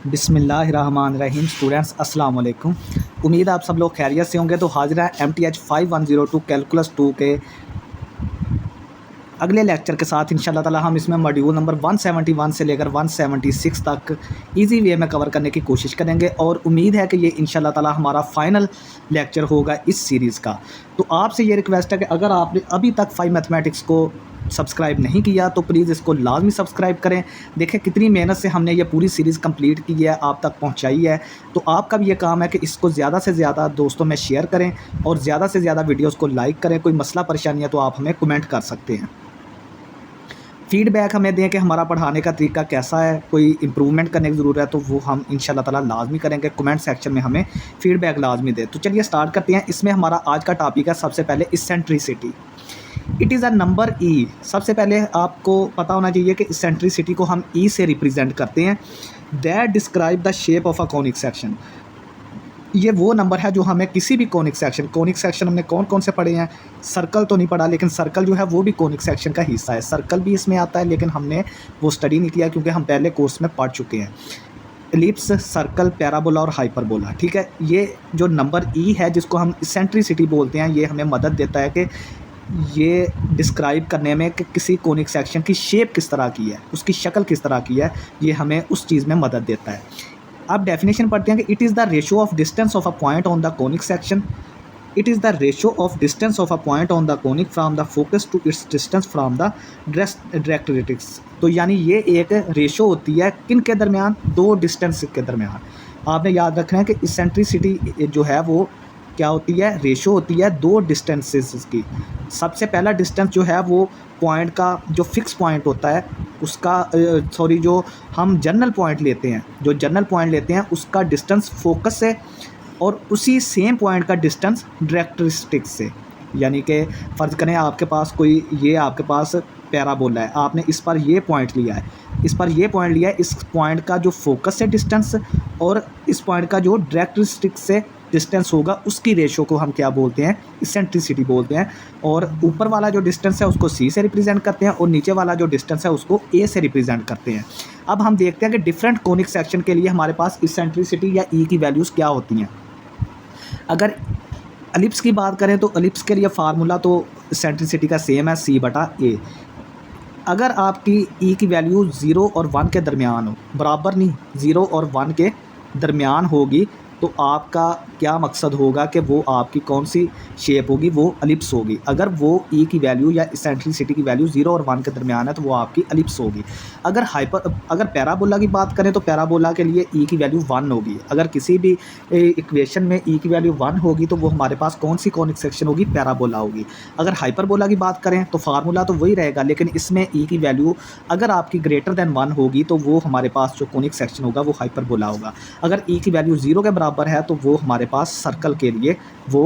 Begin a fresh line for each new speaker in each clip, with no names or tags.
बिस्मिल्लाहिर्रहमानिर्रहीम। स्टूडेंट्स अस्सलाम वालेकुम। उम्मीद है आप सब लोग खैरियत से होंगे। तो हाजिर है MTH 5102 कैलकुलस 2 के अगले लेक्चर के साथ इंशाल्लाह ताला। हम इसमें मॉड्यूल नंबर 171 से लेकर 176 तक इजी वे में कवर करने की कोशिश करेंगे और उम्मीद है कि ये इंशाल्लाह ताला हमारा फाइनल लेक्चर होगा इस सीरीज़ का। तो आपसे ये रिक्वेस्ट है कि अगर आपने अभी तक 5 मैथमेटिक्स को सब्सक्राइब नहीं किया तो प्लीज़ इसको लाजमी सब्सक्राइब करें। देखें कितनी मेहनत से हमने ये पूरी सीरीज़ कंप्लीट की है, आप तक पहुंचाई है। तो आपका भी ये काम है कि इसको ज़्यादा से ज़्यादा दोस्तों में शेयर करें और ज़्यादा से ज़्यादा वीडियोस को लाइक करें। कोई मसला परेशानी है तो आप हमें कमेंट कर सकते हैं, फीडबैक हमें दें कि हमारा पढ़ाने का तरीका कैसा है, कोई इम्प्रूवमेंट करने की ज़रूरत है तो वो हम इंशाल्लाह ताला लाजमी करेंगे। कमेंट सेक्शन में हमें फ़ीडबैक लाजमी दें। तो चलिए स्टार्ट करते हैं। इसमें हमारा आज का टॉपिक है सबसे पहले eccentricity. It is a number ई। सबसे पहले आपको पता होना चाहिए कि इसेंट्रिसिटी को हम ई से रिप्रेजेंट करते हैं। That describe the shape of a conic section. ये वो नंबर है जो हमें किसी भी कॉनिक सेक्शन हमने कौन कौन से पढ़े हैं। सर्कल तो नहीं पढ़ा, लेकिन सर्कल जो है वो भी कॉनिक सेक्शन का हिस्सा है। सर्कल भी इसमें आता है, लेकिन हमने वो स्टडी नहीं किया क्योंकि हम पहले कोर्स में पढ़ चुके हैं। एलिप्स, सर्कल, पैराबोला और हाइपरबोला, ठीक है। ये जो नंबर ई है जिसको हम इसेंट्रिसिटी बोलते हैं, ये हमें मदद देता है कि ये डिस्क्राइब करने में कि किसी कॉनिक सेक्शन की शेप किस तरह की है, उसकी शक्ल किस तरह की है, ये हमें उस चीज़ में मदद देता है। अब डेफिनेशन पढ़ते हैं कि it is the ratio of distance of a point on the conic section. It is the ratio of distance of a point on the conic from the focus to its distance from the directrix. तो यानी ये एक ratio होती है किन के दरमियान, दो डिस्टेंस के दरमियान। आपने याद रखना है कि इसेंट्रिसिटी जो है वो क्या होती है, रेशो होती है दो डिस्टेंसेस की। सबसे पहला डिस्टेंस जो है वो पॉइंट का जो फिक्स पॉइंट होता है उसका जो हम जनरल पॉइंट लेते हैं, उसका डिस्टेंस फोकस से और उसी सेम पॉइंट का डिस्टेंस डायरेक्ट्रिक्स से। यानी कि फ़र्ज़ करें आपके पास पैराबोला है, आपने इस पर ये पॉइंट लिया है, इस पॉइंट का जो फोकस से डिस्टेंस और इस पॉइंट का जो डायरेक्ट्रिक्स से डिस्टेंस होगा उसकी रेशो को हम क्या बोलते हैं, इसेंट्रिसिटी बोलते हैं। और ऊपर वाला जो डिस्टेंस है उसको सी से रिप्रेजेंट करते हैं और नीचे वाला जो डिस्टेंस है उसको ए से रिप्रेजेंट करते हैं। अब हम देखते हैं कि डिफरेंट कॉनिक सेक्शन के लिए हमारे पास इसेंट्रिसिटी या ई की वैल्यूज़ क्या होती हैं। अगर एलिप्स की बात करें तो एलिप्स के लिए फार्मूला तो इसेंट्रिसिटी का सेम है, C/A। अगर आपकी ई की वैल्यू 0 और 1 के दरमियान हो, बराबर नहीं, 0 और 1 के दरमियान होगी, तो आपका क्या मकसद होगा कि वो आपकी कौन सी शेप होगी, वो एलिप्स होगी। अगर वो ई की वैल्यू या इसेंट्रिसिटी की वैल्यू 0 और 1 के दरमियान है तो वो आपकी एलिप्स होगी। अगर पैराबोला की बात करें तो पैराबोला के लिए ई की वैल्यू 1 होगी। अगर किसी भी इक्वेशन में ई की वैल्यू 1 होगी तो वो हमारे पास कौन सी कॉनिक सेक्शन होगी, पैराबोला होगी। अगर हाइपरबोला की बात करें तो फार्मूला तो वही रहेगा, लेकिन इसमें ई की वैल्यू अगर आपकी ग्रेटर दैन 1 होगी तो वो हमारे पास जो कॉनिक सेक्शन होगा वो हाइपरबोला होगा। अगर ई की वैल्यू 0 के बराबर है तो वो हमारे पास सर्कल के लिए वो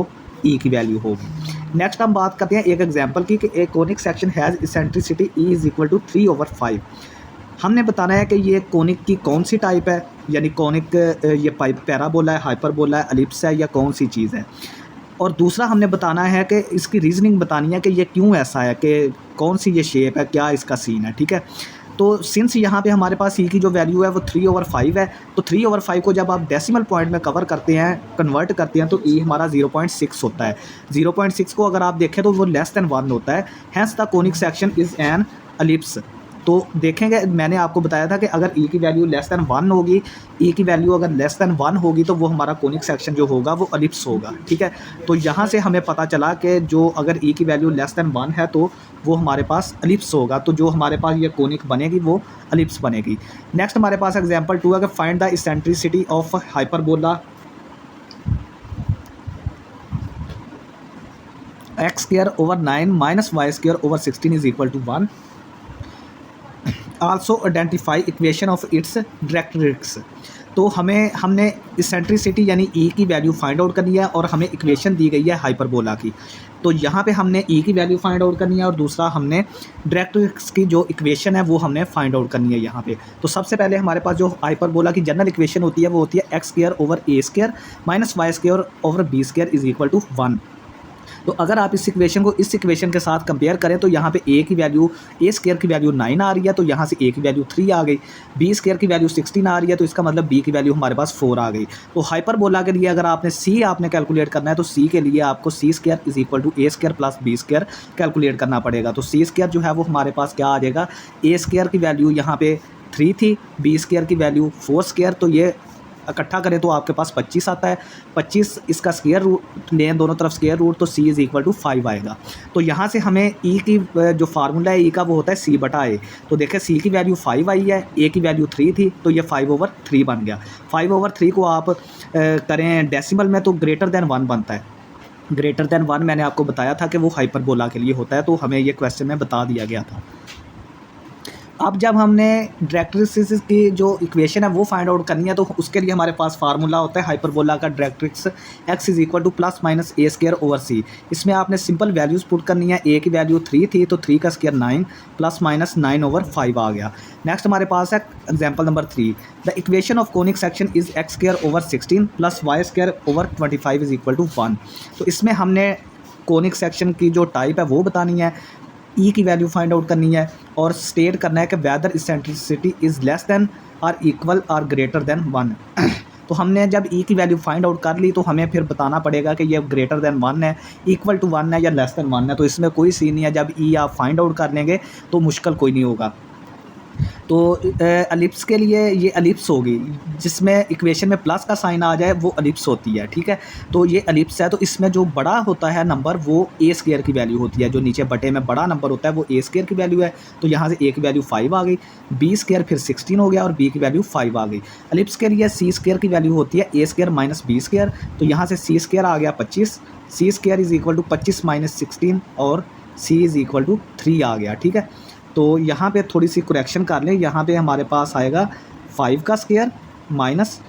ई की वैल्यू होगी। नेक्स्ट हम बात करते हैं एक एग्जांपल की कि एक conic section has eccentricity e is equal to 3/5। हमने बताना है कि ये कॉनिक की कौन सी टाइप है, यानी कॉनिक ये पैराबोला है, हाइपरबोला है, एलिप्स है या कौन सी चीज़ है। और दूसरा हमने बताना है कि इसकी रीजनिंग बतानी है कि ये क्यों ऐसा है, कि कौन सी ये शेप है, क्या इसका सीन है, ठीक है। तो सिंस यहाँ पे हमारे पास ई की जो वैल्यू है वो 3/5 है, तो 3/5 को जब आप डेसिमल पॉइंट में कन्वर्ट करते हैं तो ई हमारा 0.6 होता है। 0.6 को अगर आप देखें तो वो लेस दैन 1 होता है। Hence the conic section is an ellipse. तो देखेंगे, मैंने आपको बताया था कि अगर ई की वैल्यू लेस दैन 1 होगी, ई की वैल्यू अगर लेस दैन 1 होगी तो वो हमारा कॉनिक सेक्शन जो होगा वो एलिप्स होगा, ठीक है। तो यहाँ से हमें पता चला कि जो अगर ई की वैल्यू लेस दैन 1 है तो वो हमारे पास एलिप्स होगा। तो जो हमारे पास ये कॉनिक बनेगी वो एलिप्स बनेगी। नेक्स्ट हमारे पास एग्जांपल 2 है कि find the eccentricity of hyperbola x² / 9 - y² / 16 is equal to 1। Also identify equation of its directrix. तो हमने इसेंट्रिसिटी यानी ई की वैल्यू फाइंड आउट करनी है और हमें इक्वेशन दी गई है हाइपरबोला की। तो यहाँ पे हमने ई की वैल्यू फाइंड आउट करनी है और दूसरा हमने डायरेक्ट्रिक्स की जो इक्वेशन है वो हमने फाइंड आउट करनी है यहाँ पे। तो सबसे पहले हमारे पास जो हाइपरबोला की जनरल इक्वेशन होती है वो होती है x² / A² - y² / B² is equal to 1। तो अगर आप इस इक्वेशन को इस इक्वेशन के साथ कंपेयर करें तो यहाँ पे ए की वैल्यू ए स्क्वायर की वैल्यू 9 आ रही है, तो यहाँ से ए की वैल्यू 3 आ गई। बी स्क्वायर की वैल्यू 16 आ रही है, तो इसका मतलब बी की वैल्यू हमारे पास 4 आ गई। तो हाइपरबोला के लिए अगर आपने सी आपने कैलकुलेट करना है तो सी के लिए आपको C square is equal to A square plus B square calculate करना पड़ेगा। तो सी स्क्वायर जो है वो हमारे पास क्या आ जाएगा, ए स्क्वायर की वैल्यू यहाँ पे 3 थी, बी स्क्वायर की वैल्यू 4 स्क्वायर, तो ये इकट्ठा करें तो आपके पास 25 आता है। 25 इसका स्क्वायर रूट लें दोनों तरफ स्क्वायर रूट, तो c इज़ इक्वल टू 5 आएगा। तो यहाँ से हमें e की जो फार्मूला है e का वो होता है c बटा a। तो देखें c की वैल्यू 5 आई है, a की वैल्यू 3 थी, तो ये 5/3 बन गया। 5/3 को आप करें डेसिमल में तो ग्रेटर देन 1 बनता है। ग्रेटर देन 1 मैंने आपको बताया था कि वो हाइपरबोला के लिए होता है, तो हमें ये क्वेश्चन में बता दिया गया था। अब जब हमने डायरेक्ट्रिक्स की जो इक्वेशन है वो फाइंड आउट करनी है तो उसके लिए हमारे पास फार्मूला होता है हाइपरबोला का, directrix x is equal to plus minus a square over c. इसमें आपने सिंपल वैल्यूज़ पुट करनी है। a की वैल्यू 3 थी तो 3 का स्क्वायर 9 प्लस माइनस 9/5 आ गया। नेक्स्ट हमारे पास है example number 3, the equation of conic section is x square over 16 plus y square over 25 is equal to 1। तो इसमें हमने कोनिक सेक्शन की जो टाइप है वो बतानी है, ई की वैल्यू फाइंड आउट करनी है और स्टेट करना है कि whether eccentricity is less than और इक्वल और ग्रेटर देन 1। तो हमने जब ई की वैल्यू फाइंड आउट कर ली तो हमें फिर बताना पड़ेगा कि ये ग्रेटर देन 1 है, इक्वल टू 1 है या लेस देन 1 है। तो इसमें कोई सीन नहीं है, जब ई आप फाइंड आउट कर लेंगे तो मुश्किल कोई नहीं होगा। तो एलिप्स के लिए ये एलिप्स होगी, जिसमें इक्वेशन में प्लस का साइन आ जाए वो एलिप्स होती है, ठीक है। तो ये एलिप्स है, तो इसमें जो बड़ा होता है नंबर वो ए स्क्वायर की वैल्यू होती है, जो नीचे बटे में बड़ा नंबर होता है वो ए स्क्वायर की वैल्यू है। तो यहाँ से ए की वैल्यू 5 आ गई, बी स्क्वायर फिर 16 हो गया और बी की वैल्यू 5 आ गई। एलिप्स के लिए सी स्क्वायर की वैल्यू होती है a square minus b square, तो यहाँ से सी स्क्वायर आ गया 25, c square is equal to 25 minus 16 और सी इज़ इक्वल टू 3 आ गया, ठीक है। तो यहाँ पे थोड़ी सी करेक्शन कर लें, यहाँ पे हमारे पास आएगा 5 का स्क्वायर माइनस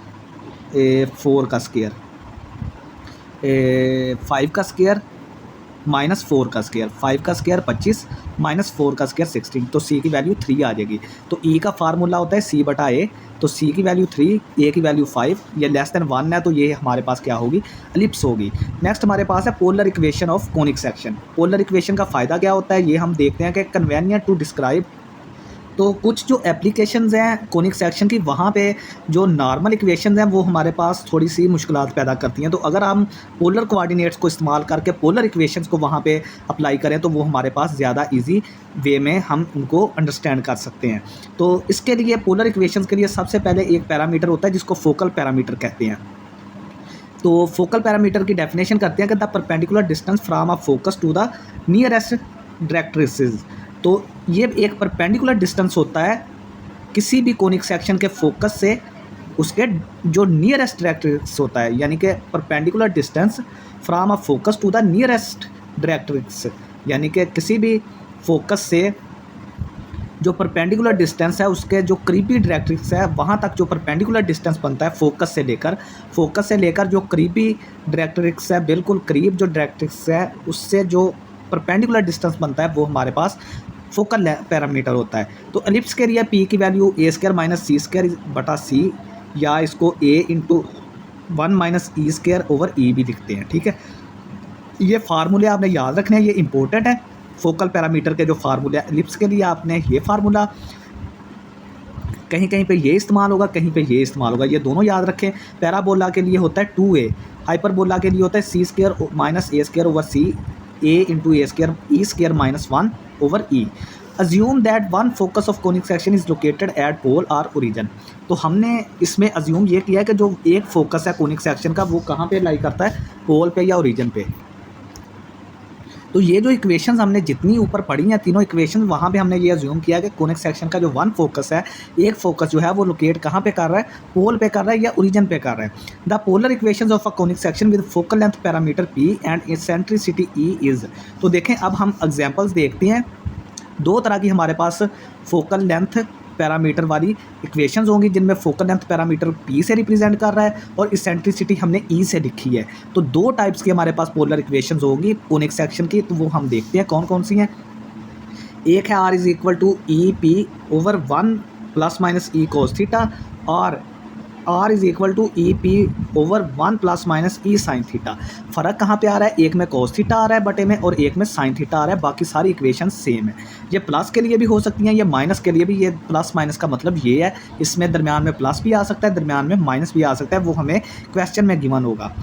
4 का स्क्वायर, 5 का स्क्वायर माइनस 4 का स्क्वायर, 5 का स्क्वायर 25 माइनस 4 का स्क्वायर 16, तो सी की वैल्यू 3 आ जाएगी। तो ई का फार्मूला होता है सी बटा ए, तो सी की वैल्यू 3, ए की वैल्यू 5, ये लेस देन 1 है, तो ये हमारे पास क्या होगी, एलिप्स होगी। नेक्स्ट हमारे पास है polar equation of conic section. Polar equation का फ़ायदा क्या होता है ये हम देखते हैं कि कन्वेनिएंट टू डिस्क्राइब। तो कुछ जो एप्लीकेशंस हैं कोनिक सेक्शन की, वहाँ पे जो नॉर्मल इक्वेशंस हैं वो हमारे पास थोड़ी सी मुश्किलात पैदा करती हैं। तो अगर हम पोलर कोऑर्डिनेट्स को इस्तेमाल करके पोलर इक्वेशंस को वहाँ पे अप्लाई करें तो वो हमारे पास ज़्यादा इजी वे में हम उनको अंडरस्टैंड कर सकते हैं। तो इसके लिए पोलर इक्वेशंस के लिए सबसे पहले एक पैरामीटर होता है जिसको फोकल पैरामीटर कहते हैं। तो फोकल पैरामीटर की डेफिनेशन करते हैं कि the perpendicular distance from a focus to the nearest directrices. तो ये एक परपेंडिकुलर डिस्टेंस होता है किसी भी कोनिक सेक्शन के फोकस से उसके जो नियरेस्ट डायरेक्ट्रिक्स होता है, यानी कि perpendicular distance from a focus to the nearest directrix, यानी कि किसी भी फोकस से जो परपेंडिकुलर डिस्टेंस है उसके जो करीबी डायरेक्ट्रिक्स है वहाँ तक जो परपेंडिकुलर डिस्टेंस बनता है फोकस से लेकर जो करीबी डायरेक्ट्रिक्स है, बिल्कुल करीब जो डायरेक्ट्रिक्स है उससे जो परपेंडिकुलर डिस्टेंस बनता है वो हमारे पास फोकल पैरामीटर होता है। तो एलिप्स के लिए पी की वैल्यू ए स्क्वायर माइनस सी स्क्वायर बटा सी, या इसको ए into 1 minus E square over ई भी लिखते हैं, ठीक है। ये फार्मूले आपने याद रखने हैं, ये इंपॉर्टेंट है। फोकल पैरामीटर के जो फार्मूले एलिप्स के लिए आपने ये फार्मूला कहीं कहीं पे ये इस्तेमाल होगा, कहीं पे ये इस्तेमाल होगा, ये दोनों याद रखें। पैराबोला के लिए होता है 2a, हाइपरबोला के लिए होता है c square minus a square over c, a into a square e square minus 1 over e. Assume that one focus of conic section is located at pole और ओरिजिन। तो हमने इसमें अज्यूम ये किया है कि जो एक फोकस है कोनिक सेक्शन का वो कहाँ पे लाई करता है, पोल पे या ओरिजिन पे। तो ये जो इक्वेशंस हमने जितनी ऊपर पढ़ी हैं तीनों इक्वेशंस, वहाँ पे हमने ये अज्यूम किया कि कोनिक सेक्शन का जो वन फोकस है, एक फोकस जो है वो लोकेट कहाँ पे कर रहा है, पोल पे कर रहा है या ओरिजिन पे कर रहा है। The polar equations of a conic section with focal length parameter p and eccentricity e is. तो देखें अब हम एग्जांपल्स देखते हैं। दो तरह की हमारे पास फोकल लेंथ पैरामीटर वाली इक्वेशंस होंगी जिनमें फोकल लेंथ पैरामीटर p से रिप्रेजेंट कर रहा है और इसेंट्रिसिटी हमने e से लिखी है। तो दो टाइप्स की हमारे पास पोलर इक्वेशंस होंगी कोनिक सेक्शन की, तो वो हम देखते हैं कौन कौन सी हैं। एक है r = e p/1 ± e cos theta, और r is equal to e p over 1 plus minus e sine theta. फ़र्क कहाँ पे आ रहा है, एक में कॉस थीटा आ रहा है बटे में और एक में साइन थीटा आ रहा है, बाकी सारी इक्वेशन सेम है। ये प्लस के लिए भी हो सकती हैं, ये माइनस के लिए भी। ये प्लस माइनस का मतलब ये है, इसमें दरमियान में प्लस भी आ सकता है, दरमियान में माइनस भी आ सकता है, वो हमें क्वेश्चन में गिवन होगा।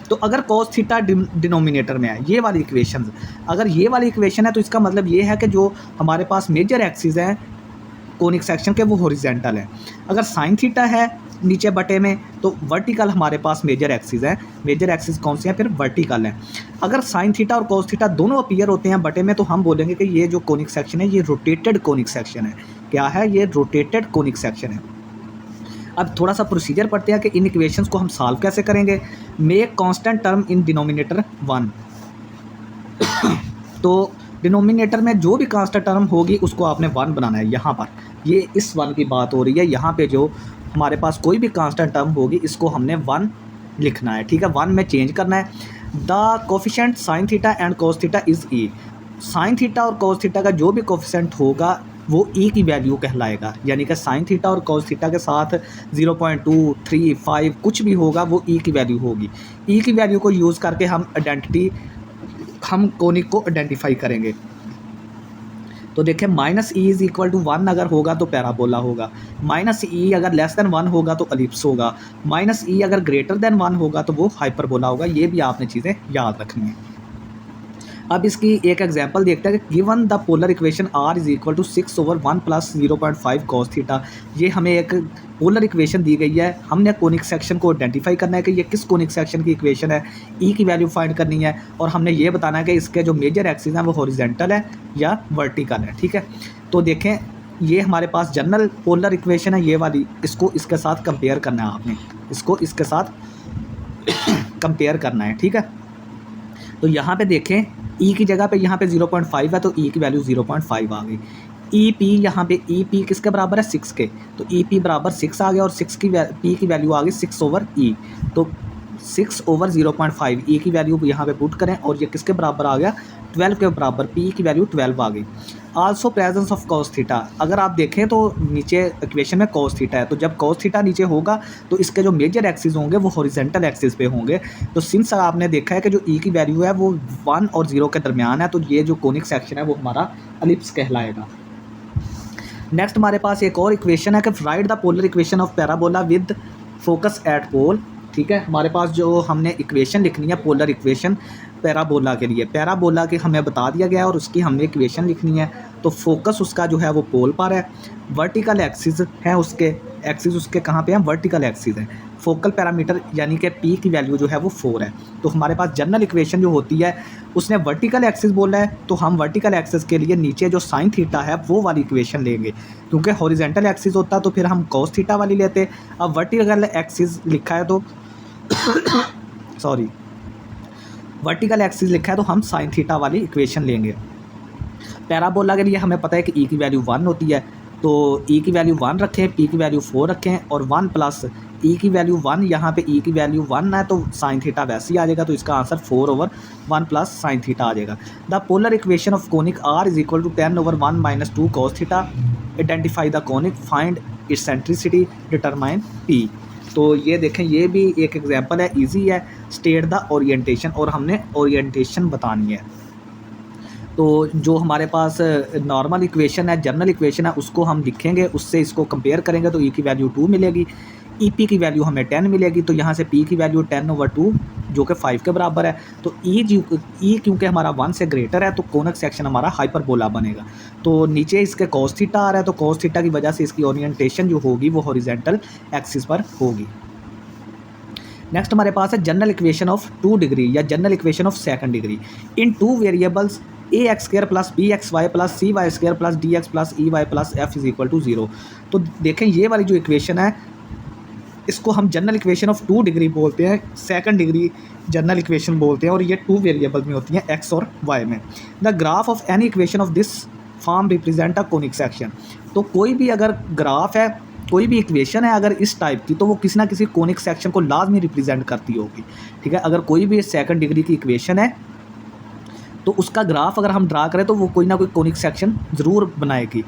तो अगर कॉस थीटा डिनोमिनेटर में है, ये वाली इक्वेशन, अगर ये वाली इक्वेशन है तो इसका मतलब ये है कि जो हमारे पास मेजर एक्सिस हैं कोनिक सेक्शन के वो हॉरिजॉन्टल है। अगर साइन थीटा है नीचे बटे में तो वर्टिकल हमारे पास मेजर एक्सिस है। मेजर एक्सिस कौन से हैं, फिर वर्टिकल है। अगर साइन थीटा और कॉस थीटा दोनों अपीयर होते हैं बटे में तो हम बोलेंगे कि ये जो कोनिक सेक्शन है ये रोटेटेड कोनिक सेक्शन है। क्या है, ये रोटेटेड कोनिक सेक्शन है। अब थोड़ा सा प्रोसीजर पढ़ते हैं कि इन इक्वेशंस को हम सॉल्व कैसे करेंगे। Make constant term in denominator 1। तो डिनोमिनेटर में जो भी कांस्टेंट टर्म होगी उसको आपने 1 बनाना है। यहाँ पर ये इस 1 की बात हो रही है, यहाँ पे जो हमारे पास कोई भी कांस्टेंट टर्म होगी इसको हमने 1 लिखना है, ठीक है, 1 में चेंज करना है। The coefficient sine theta and cos theta is E. Sine theta और कॉस थीटा का जो भी कोफिशिएंट होगा वो ई की वैल्यू कहलाएगा, यानी कि साइन थीटा और कॉस थीटा के साथ 0.2, 3, 5 कुछ भी होगा वो ई की वैल्यू होगी। ई की वैल्यू को यूज़ करके हम कोनिक को आइडेंटिफाई करेंगे। तो देखें minus e is equal to 1 अगर होगा तो पैराबोला होगा, माइनस ई अगर लेस देन 1 होगा तो एलिप्स होगा, माइनस ई अगर ग्रेटर देन 1 होगा तो वो हाइपरबोला होगा। ये भी आपने चीज़ें याद रखनी है। अब इसकी एक एग्जांपल देखते हैं कि given the polar equation r is equal to 6 over 1 plus 0.5 cos theta. ये हमें एक पोलर इक्वेशन दी गई है, हमने कोनिक सेक्शन को आइडेंटिफाई करना है कि ये किस कोनिक सेक्शन की इक्वेशन है, ई की वैल्यू फाइंड करनी है और हमने ये बताना है कि इसके जो मेजर एक्सिस हैं वो हॉरिजॉन्टल है या वर्टिकल है, ठीक है। तो देखें ये हमारे पास जनरल पोलर इक्वेशन है ये वाली, इसको इसके साथ कंपेयर करना है आपने, इसको इसके साथ कंपेयर करना है, ठीक है। तो यहाँ पे देखें ई की जगह पे यहाँ पे 0.5 है तो ई की वैल्यू 0.5 आ गई। ई पी यहाँ पे ई पी किसके बराबर है, 6 के, तो ई पी बराबर 6 आ गया और 6 की पी की वैल्यू आ गई 6 ओवर ई। तो 6 ओवर 0.5 ई की वैल्यू यहाँ पे पुट करें और ये किसके बराबर आ गया, 12 के बराबर, पी की वैल्यू 12 आ गई। Also presence of cos theta, अगर आप देखें तो नीचे इक्वेशन में कॉस थीटा है, तो जब कॉस थीटा नीचे होगा तो इसके जो मेजर एक्सिस होंगे वो हॉरिजॉन्टल एक्सिस पे होंगे। तो सिंस आपने देखा है कि जो ई की वैल्यू है वो 1 और 0 के दरमियान है, तो ये जो कोनिक सेक्शन है वो हमारा एलिप्स कहलाएगा। नेक्स्ट हमारे पास एक और इक्वेशन है कि write the polar equation of parabola with focus at pole, ठीक है। हमारे पास जो हमने इक्वेशन लिखनी है पोलर इक्वेशन पैराबोला के लिए, पैराबोला के हमें बता दिया गया है और उसकी हमने इक्वेशन लिखनी है। तो फोकस उसका जो है वो पोल पर है, वर्टिकल एक्सिस है उसके, एक्सिस उसके कहाँ पे हैं, वर्टिकल एक्सिस है। फोकल पैरामीटर यानी कि पी की वैल्यू जो है वो 4 है। तो हमारे पास जनरल इक्वेशन जो होती है उसने वर्टिकल एक्सिस बोला है, तो हम वर्टिकल एक्सिस के लिए नीचे जो साइन थीटा है वो वाली इक्वेशन लेंगे, क्योंकि हॉरिजॉन्टल एक्सिस होता तो फिर हम कॉस थीटा वाली लेते। अब वर्टिकल एक्सिस लिखा है तो सॉरी वर्टिकल एक्सिस लिखा है तो हम साइन थीटा वाली इक्वेशन लेंगे। पैराबोला के लिए हमें पता है कि ई की वैल्यू 1 होती है, तो ई की वैल्यू 1 रखें, पी की वैल्यू 4 रखें और 1 प्लस ई की वैल्यू 1, यहाँ पे ई की वैल्यू 1 है तो साइन थीटा वैसे ही आ जाएगा, तो इसका answer 4 over 1 plus sine theta आ जाएगा। The polar equation of conic r is equal to 10 over 1 minus 2 cos theta. Identify the conic, find eccentricity, determine p. तो ये देखें ये भी एक एग्जांपल है, इजी है। स्टेट द ओरिएंटेशन, और हमने ओरिएंटेशन बतानी है। तो जो हमारे पास नॉर्मल इक्वेशन है, जनरल इक्वेशन है, उसको हम लिखेंगे, उससे इसको कंपेयर करेंगे तो ई की वैल्यू 2 मिलेगी, ई पी की वैल्यू हमें 10 मिलेगी। तो यहाँ से पी की वैल्यू 10 ओवर 2 जो कि 5 के बराबर है। तो ई क्योंकि हमारा 1 से ग्रेटर है तो कोनिक सेक्शन हमारा हाइपरबोला बनेगा। तो नीचे इसके कॉस थीटा आ रहा है तो कॉस थीटा की वजह से इसकी ओरिएंटेशन जो होगी वो हॉरिजॉन्टल एक्सिस पर होगी। नेक्स्ट हमारे पास है जनरल इक्वेशन ऑफ 2 डिग्री या general equation of second degree in 2 variables ax² plus bxy plus cy² plus dx plus ey plus f is equal to 0। तो देखें ये वाली जो इक्वेशन है इसको हम जनरल इक्वेशन ऑफ 2 डिग्री बोलते हैं, सेकंड डिग्री जनरल इक्वेशन बोलते हैं, और ये 2 वेरिएबल में होती हैं x और y में। The graph of any equation of this form represent a conic section. तो कोई भी अगर ग्राफ है, कोई भी इक्वेशन है अगर इस टाइप की, तो वो किसी ना किसी कोनिक सेक्शन को लाजमी रिप्रेजेंट करती होगी, ठीक है। अगर कोई भी सेकंड डिग्री की इक्वेशन है तो उसका ग्राफ अगर हम ड्रा करें तो वो कोई ना कोई कोनिक सेक्शन ज़रूर बनाएगी।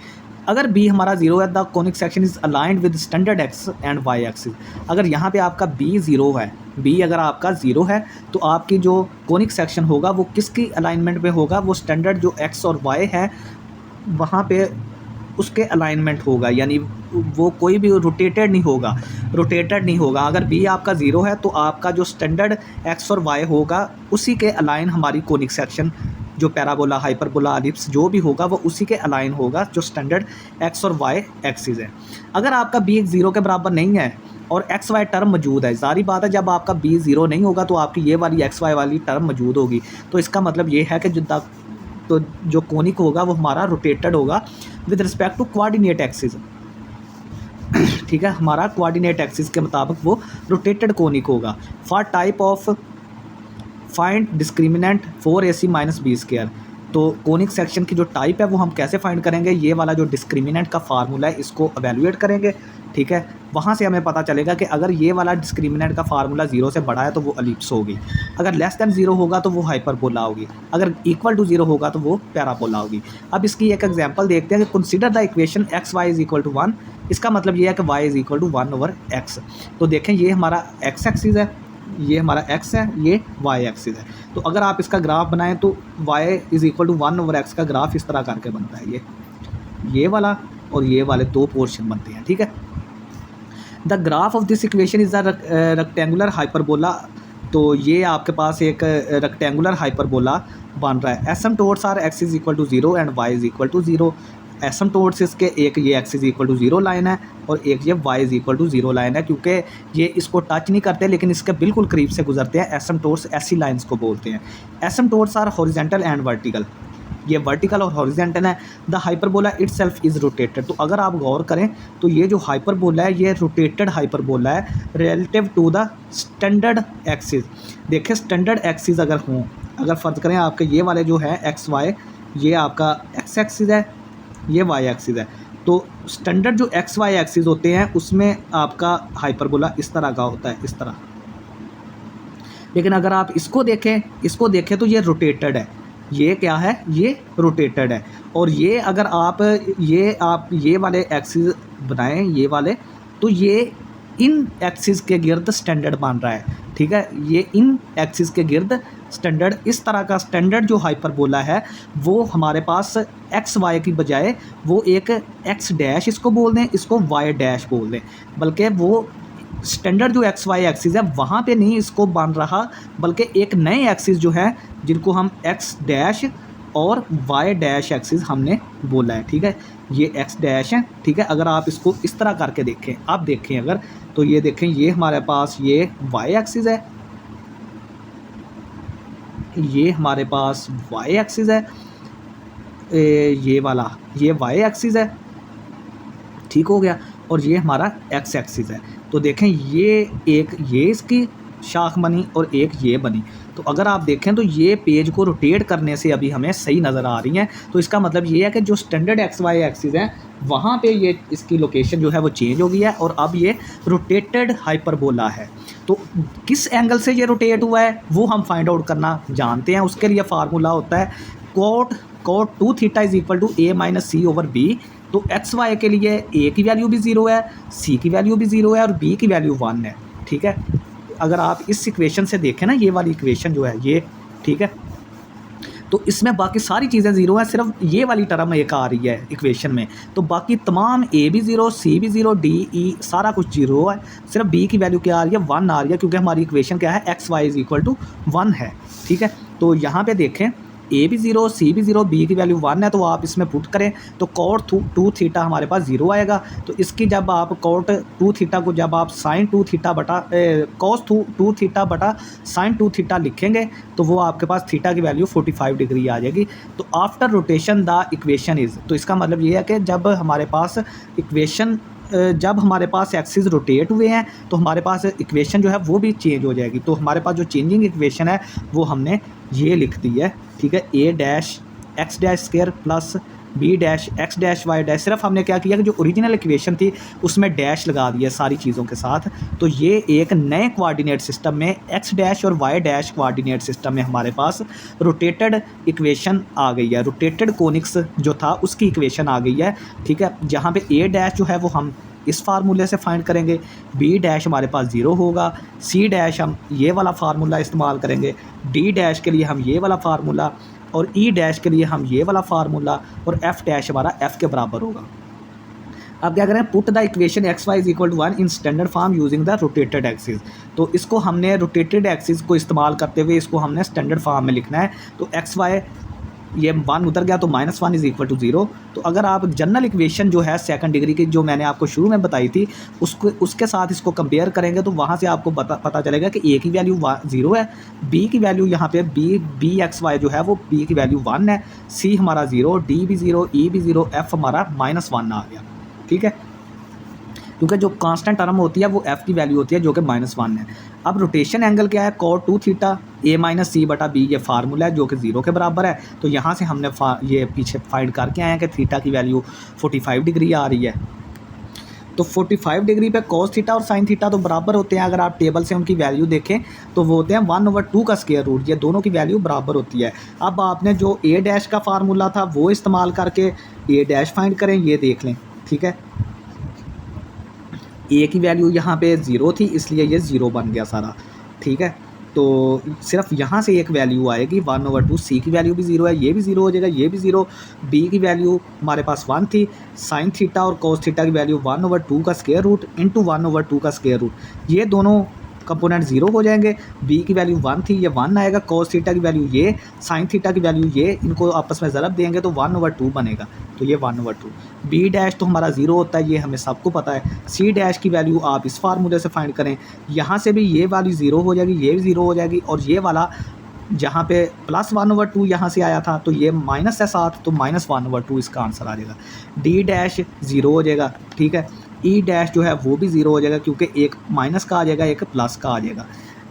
अगर बी हमारा जीरो है, the conic section is aligned with standard x and y axis. अगर यहाँ पे आपका बी ज़ीरो है, बी अगर आपका ज़ीरो है तो आपकी जो कोनिक सेक्शन होगा वो किसकी अलाइनमेंट में होगा, वो स्टैंडर्ड जो एक्स और वाई है वहाँ पे उसके अलाइनमेंट होगा, यानी वो कोई भी रोटेटेड नहीं होगा, रोटेटेड नहीं होगा। अगर बी आपका ज़ीरो है तो आपका जो स्टैंडर्ड एक्स और वाई होगा उसी के अलाइन हमारी कोनिक सेक्शन, जो पैराबोला, हाइपरबोला, एलिप्स जो भी होगा वो उसी के अलाइन होगा जो स्टैंडर्ड एक्स और वाई एक्सिस है। अगर आपका बी ज़ीरो के बराबर नहीं है और एक्स वाई टर्म मौजूद है, सारी बात है जब आपका बी ज़ीरो नहीं होगा तो आपकी ये वाली एक्स वाई वाली टर्म मौजूद होगी, तो इसका मतलब ये है कि जो कोनिक होगा वो हमारा रोटेटेड होगा with respect to coordinate axis. ठीक है, हमारा कोऑर्डिनेट एक्सिस के मुताबिक वो रोटेटेड कोनिक होगा। For type of find discriminant 4ac minus b square. तो कोनिक सेक्शन की जो टाइप है वो हम कैसे फाइंड करेंगे, ये वाला जो डिस्क्रिमिनेंट का फार्मूला है इसको एवेलुएट करेंगे। ठीक है, वहाँ से हमें पता चलेगा कि अगर ये वाला डिस्क्रिमिनेंट का फार्मूला ज़ीरो से बड़ा है तो वो एलिप्स होगी, अगर लेस दैन ज़ीरो होगा तो वो हाइपरबोला होगी, अगर इक्वल टू ज़ीरो होगा तो वो पैराबोला होगी। अब इसकी एक एग्जांपल देखते हैं कि consider the equation x y is equal to 1। इसका मतलब ये है कि Y is equal to 1/x। तो देखें ये हमारा एक्स एक्सिस है, ये हमारा x है, ये y एक्सिस है। तो अगर आप इसका ग्राफ बनाएं तो y is equal to 1/x का ग्राफ इस तरह करके बनता है, ये वाला और ये वाले दो पोर्शन बनते हैं। ठीक है, the graph of this equation is the rectangular hyperbola. तो ये आपके पास एक रेक्टेंगुलर हाइपरबोला बन रहा है। Asymptotes are x is equal to 0 and y is equal to 0। Asymptotes इसके एक ये x is equal to 0 line है और एक ये y is equal to 0 line है, क्योंकि ये इसको टच नहीं करते लेकिन इसके बिल्कुल करीब से गुजरते हैं। एसिम्पटोट्स ऐसी लाइंस को बोलते हैं। एसिम्पटोट्स आर हॉरिजॉन्टल एंड वर्टिकल, ये वर्टिकल और हॉरिजॉन्टल है। The hyperbola itself is rotated. तो अगर आप गौर करें तो ये जो हाइपरबोला है ये रोटेटेड हाइपरबोला है relative to the standard axis. देखिए स्टैंडर्ड एक्सिस अगर हों, अगर फ़र्ज़ करें आपके ये वाले जो है एक्स वाई, ये आपका एक्स एक्सिस है, ये वाई एक्सिस है, तो स्टैंडर्ड जो एक्स वाई एक्सिस होते हैं उसमें आपका हाइपरबोला इस तरह का होता है, इस तरह। लेकिन अगर आप इसको देखें तो ये रोटेटेड है, ये क्या है, ये रोटेटेड है। और ये अगर आप ये वाले एक्सिस बनाएं, ये वाले, तो ये इन एक्सिस के गिर्द स्टैंडर्ड बन रहा है। ठीक है, ये इन एक्सिस के गिर्द स्टैंडर्ड, इस तरह का स्टैंडर्ड जो हाइपरबोला है वो हमारे पास एक्स वाई की बजाय वो एक एक्स डैश इसको बोल दें, इसको वाई डैश बोल दें, बल्कि वो स्टैंडर्ड जो एक्स वाई एक्सिस है वहाँ पे नहीं इसको बन रहा, बल्कि एक नए एक्सिस जो है जिनको हम एक्स डैश और वाई डैश एक्सिस हमने बोला है। ठीक है, ये एक्स डैश है। ठीक है, अगर आप इसको इस तरह करके देखें, आप देखें अगर, तो ये देखें ये हमारे पास ये वाई एक्सिस है, ये हमारे पास वाई एक्सिस है, ये वाला ये वाई एक्सिस है। ठीक हो गया, और ये हमारा एक्स एक्सिस है। तो देखें ये इसकी शाख बनी और एक ये बनी। तो अगर आप देखें तो ये पेज को रोटेट करने से अभी हमें सही नज़र आ रही हैं। तो इसका मतलब ये है कि जो स्टैंडर्ड एक्स वाई एक्सिस है वहाँ पे ये इसकी लोकेशन जो है वो चेंज हो गई है और अब ये रोटेटेड हाइपरबोला है। तो किस एंगल से ये रोटेट हुआ है वो हम फाइंड आउट करना जानते हैं। उसके लिए फार्मूला होता है cot 2 theta is equal to a minus c over b. तो एक्स वाई के लिए a की वैल्यू भी 0 है, c की वैल्यू भी 0 है और b की वैल्यू 1 है। ठीक है, अगर आप इस इक्वेशन से देखें ना, ये वाली इक्वेशन जो है ये, ठीक है, तो इसमें बाकी सारी चीज़ें ज़ीरो हैं, सिर्फ ये वाली टर्म एक आ रही है इक्वेशन में। तो बाकी तमाम a भी ज़ीरो, c भी ज़ीरो, d e सारा कुछ ज़ीरो है। सिर्फ b की वैल्यू क्या आ रही है, 1 आ रही है, क्योंकि हमारी इक्वेशन क्या है, x y is equal to 1 है। ठीक है, तो यहाँ पे देखें a भी ज़ीरो, c भी ज़ीरो, b की वैल्यू 1 है। तो आप इसमें पुट करें तो cot 2 थीटा हमारे पास 0 आएगा। तो इसकी जब आप cot 2 थीटा को जब आप sin 2 थीटा बटा cos 2 थीटा बटा sin 2 थीटा लिखेंगे तो वो आपके पास थीटा की वैल्यू 45 डिग्री आ जाएगी। तो after rotation the equation is, तो इसका मतलब ये है कि जब हमारे पास एक्सिस रोटेट हुए हैं तो हमारे पास इक्वेशन जो है वो भी चेंज हो जाएगी। तो हमारे पास जो चेंजिंग इक्वेशन है वो हमने ये लिख दी है। ठीक है, a dash x dash square plus b dash x dash y dash, सिर्फ हमने क्या किया कि जो ओरिजिनल इक्वेशन थी उसमें डैश लगा दिया सारी चीज़ों के साथ। तो ये एक नए कोऑर्डिनेट सिस्टम में एक्स डैश और वाई डैश कोऑर्डिनेट सिस्टम में हमारे पास रोटेटेड इक्वेशन आ गई है, रोटेटेड कोनिक्स जो था उसकी इक्वेशन आ गई है, ठीक है। जहाँ पे ए डैश जो है वो हम इस फार्मूले से फाइंड करेंगे, बी डैश हमारे पास 0 होगा, सी डैश हम ये वाला फार्मूला इस्तेमाल करेंगे, डी डैश के लिए हम ये वाला फार्मूला, और ई डैश के लिए हम ये वाला फार्मूला, और एफ डैश हमारा एफ के बराबर होगा। अब क्या करें, put the equation x y is equal to 1 in standard form using the rotated axis. तो इसको हमने रोटेटेड एक्सिस को इस्तेमाल करते हुए इसको हमने स्टैंडर्ड फॉर्म में लिखना है। तो एक्स वाई ये 1 उधर गया तो -1 इज़ इक्वल टू 0। तो अगर आप जनरल इक्वेशन जो है सेकंड डिग्री की जो मैंने आपको शुरू में बताई थी उसके साथ इसको कंपेयर करेंगे तो वहाँ से आपको पता चलेगा कि ए की वैल्यू 0 है, बी की वैल्यू यहाँ पे बी एक्स वाई जो है वो बी की वैल्यू 1 है, सी हमारा 0, डी भी 0, ई भी 0, एफ हमारा -1 आ गया, ठीक है। क्योंकि जो कांस्टेंट टर्म होती है वो एफ की वैल्यू होती है जो कि -1 है। अब रोटेशन एंगल क्या है, cot 2 थीटा a माइनस सी बटा बी, ये फार्मूला है जो कि 0 के बराबर है। तो यहाँ से हमने ये पीछे फाइंड करके आए हैं कि थीटा की वैल्यू 45 डिग्री आ रही है। तो 45 डिग्री पे cos थीटा और sin थीटा तो बराबर होते हैं। अगर आप टेबल से उनकी वैल्यू देखें तो वो होते हैं 1/2 का स्क्वायर रूट, ये दोनों की वैल्यू बराबर होती है। अब आपने जो a डैश का फार्मूला था वो इस्तेमाल करके a डैश फाइंड करें, ये देख लें, ठीक है। ए की वैल्यू यहाँ पे 0 थी इसलिए ये 0 बन गया सारा, ठीक है। तो सिर्फ यहाँ से एक वैल्यू आएगी 1/2, सी की वैल्यू भी 0 है, ये भी 0 हो जाएगा, ये भी 0, बी की वैल्यू हमारे पास 1 थी, साइन थीटा और कोस थीटा की वैल्यू 1/2 का स्क्वायर रूट इंटू 1/2 का स्क्वायर रूट, ये दोनों कंपोनेंट 0 हो जाएंगे। बी की वैल्यू 1 थी, ये 1 आएगा, कोस थीटा की वैल्यू ये, साइन थीटा की वैल्यू ये, इनको आपस में ज़रब देंगे तो 1/2 बनेगा, तो ये 1/2। बी डैश तो हमारा 0 होता है, ये हमें सबको पता है। सी डैश की वैल्यू आप इस फार्मूले से फाइंड करें, यहाँ से भी ये वैल्यू 0 हो जाएगी, ये भी 0 हो जाएगी, और ये वाला जहाँ पे +1/2 यहाँ से आया था तो ये माइनस है साथ, तो -1/2 इसका आंसर आ जाएगा। डी डैश 0 हो जाएगा, ठीक है। ई डैश जो है वो भी 0 हो जाएगा क्योंकि एक माइनस का आ जाएगा, एक प्लस का आ जाएगा।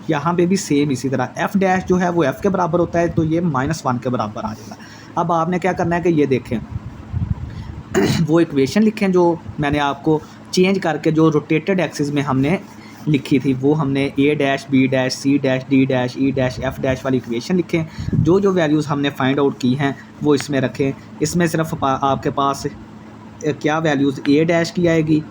यहाँ पे भी सेम इसी तरह एफ डैश जो है वो एफ के बराबर होता है, तो ये -1 के बराबर आ जाएगा। अब आपने क्या करना है कि ये देखें वो इक्वेशन लिखें जो मैंने आपको चेंज करके जो रोटेटेड एक्सिस में हमने लिखी थी, वो हमने A dash B dash C dash D dash E dash F dash वाली इक्वेशन लिखें। जो जो वैल्यूज़ हमने फाइंड आउट की हैं वो इसमें रखें। इसमें सिर्फ आपके पास क्या वैल्यूज़ ए डैश की आएगी,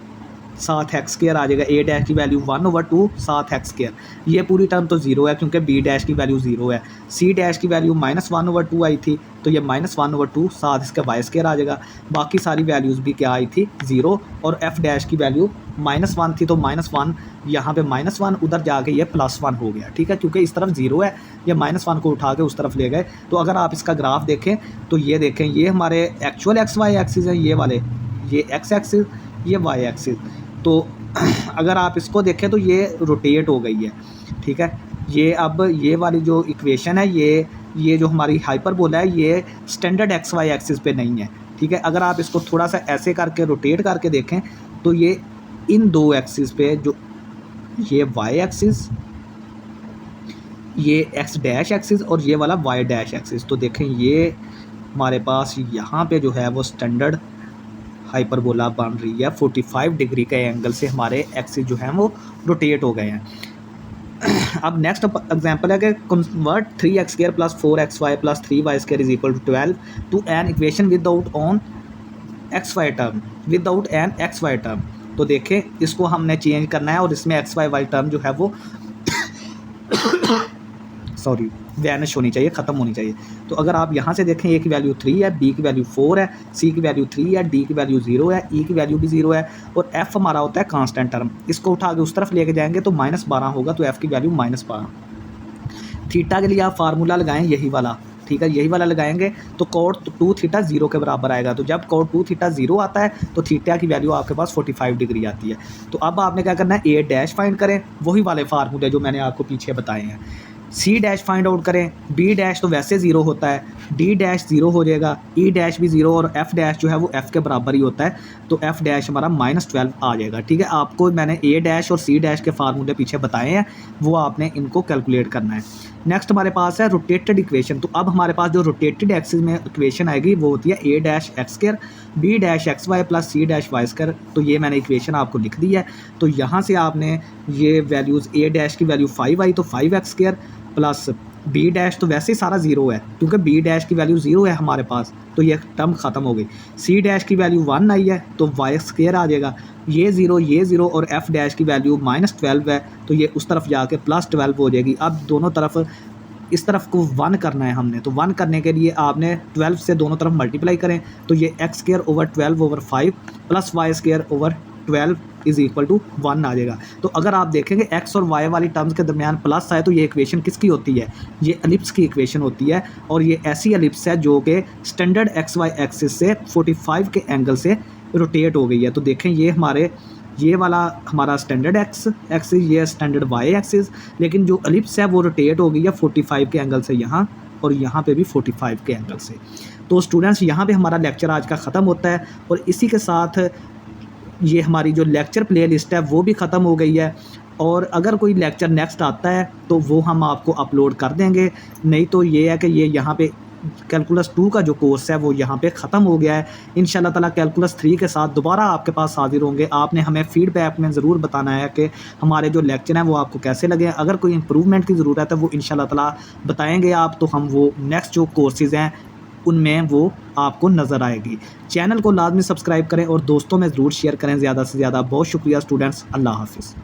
7x² आ जाएगा, ए डैश की वैल्यू 1/2 7x², ये पूरी टर्म तो 0 है क्योंकि बी डैश की वैल्यू 0 है। सी डैश की वैल्यू -1/2 आई थी तो ये -1/2 7 इसका y² आ जाएगा। बाकी सारी वैल्यूज़ भी क्या आई थी 0, और एफ डैश की वैल्यू -1 थी तो -1 यहाँ पे -1 उधर जाके ये +1 हो गया, ठीक है। क्योंकि इस तरफ 0 है, ये -1 को उठा के उस तरफ ले गए। तो अगर आप इसका ग्राफ देखें तो ये देखें, ये हमारे एक्चुअल एक्स वाई एक्सिस हैं, ये वाले, ये एक्स एक्सिस, ये वाई एक्सिस। तो अगर आप इसको देखें तो ये रोटेट हो गई है, ठीक है। ये अब ये वाली जो इक्वेशन है ये जो हमारी हाइपरबोला है ये स्टैंडर्ड एक्स वाई एक्सिस पे नहीं है, ठीक है। अगर आप इसको थोड़ा सा ऐसे करके रोटेट करके देखें तो ये इन दो एक्सिस पे, जो ये वाई एक्सिस, ये एक्स डैश एक्सिस और ये वाला वाई डैश एक्सिस, तो देखें ये हमारे पास यहाँ पे जो है वो स्टैंडर्ड हाइपरबोला बन रही है। 45 डिग्री के एंगल से हमारे एक्सिस जो हैं वो रोटेट हो गए हैं। अब नेक्स्ट एग्जांपल है कि convert 3x² + 4xy + 3y² is equal to 12 to an equation without on xy term, without an xy term. तो देखें इसको हमने चेंज करना है और इसमें xy टर्म जो है वो सॉरी वैनिश होनी चाहिए, ख़त्म होनी चाहिए। तो अगर आप यहाँ से देखें, ए की वैल्यू 3 है, बी की वैल्यू 4 है, सी की वैल्यू 3 है, डी की वैल्यू 0 है, ई की वैल्यू भी 0 है, और एफ हमारा होता है कांस्टेंट टर्म। इसको उठा के उस तरफ लेके जाएंगे तो -12 होगा, तो एफ की वैल्यू -12। थीटा के लिए आप फार्मूला लगाएं यही वाला, ठीक है, यही वाला लगाएंगे तो cot 2 थीटा 0 के बराबर आएगा। तो जब cot 2 थीटा 0 आता है तो थीटा की वैल्यू आपके पास 45 डिग्री आती है। तो अब आपने क्या करना है, ए डैश फाइंड करें, वही वाले फार्मूले जो मैंने आपको पीछे बताए हैं। सी डैश फाइंड आउट करें, बी डैश तो वैसे 0 होता है, डी डैश 0 हो जाएगा, ई डैश भी 0, और एफ डैश जो है वो एफ के बराबर ही होता है, तो एफ डैश हमारा -12 आ जाएगा, ठीक है। आपको मैंने ए डैश और सी डैश के फार्मूले पीछे बताए हैं, वो आपने इनको कैलकुलेट करना है। नेक्स्ट हमारे पास है रोटेटेड इक्वेशन। तो अब हमारे पास जो रोटेटेड एक्सिस में इक्वेशन आएगी वो होती है a dash x square b dash x y plus c dash y square. तो ये मैंने इक्वेशन आपको लिख दी है। तो यहाँ से आपने ये वैल्यूज़ a डैश की वैल्यू 5 आई तो 5x square plus b dash तो वैसे ही सारा ज़ीरो है क्योंकि b डैश की वैल्यू ज़ीरो है हमारे पास, तो ये टर्म ख़त्म हो गई। c डैश की वैल्यू 1 आई है तो y स्क्वायर आ जाएगा, ये ज़ीरो और f डैश की वैल्यू -12 है तो ये उस तरफ जाके +12 हो जाएगी। अब दोनों तरफ इस तरफ को 1 करना है हमने, तो 1 करने के लिए आपने 12 से दोनों तरफ मल्टीप्लाई करें तो ये x स्क्वायर ओवर 12/5 प्लस y square over 12 is equal to 1 आ जाएगा। तो अगर आप देखेंगे x और y वाली टर्म्स के दरमियान प्लस आए तो ये इक्वेशन किसकी होती है, ये एलिप्स की इक्वेशन होती है। और ये ऐसी एलिप्स है जो कि स्टैंडर्ड एक्स वाई एक्सिस से 45 के एंगल से रोटेट हो गई है। तो देखें ये वाला हमारा स्टैंडर्ड एक्सिस, ये स्टैंडर्ड वाई एक्सिस, लेकिन जो एलिप्स है वो रोटेट हो गई है 45 के एंगल से यहाँ, और यहाँ पे भी 45 के एंगल से। तो स्टूडेंट्स यहाँ पे हमारा लेक्चर आज का ख़त्म होता है और इसी के साथ ये हमारी जो लेक्चर प्लेलिस्ट है वो भी ख़त्म हो गई है। और अगर कोई लेक्चर नेक्स्ट आता है तो वो हम आपको अपलोड कर देंगे, नहीं तो ये है कि ये यहाँ पे कैलकुलस 2 का जो कोर्स है वो यहाँ पे ख़त्म हो गया है। इंशाल्लाह ताला कैलकुलस 3 के साथ दोबारा आपके पास हाजिर होंगे। आपने हमें फीडबैक में ज़रूर बताना है कि हमारे जो लेक्चर हैं वो आपको कैसे लगे। अगर कोई इम्प्रूवमेंट की ज़रूरत है वो इंशाल्लाह ताला बताएंगे आप, तो हम वो नेक्स्ट जो कोर्सेज़ हैं उनमें वो आपको नज़र आएगी। चैनल को लाजमी सब्सक्राइब करें और दोस्तों में ज़रूर शेयर करें ज़्यादा से ज़्यादा। बहुत शुक्रिया स्टूडेंट्स, अल्लाह हाफ़िज़।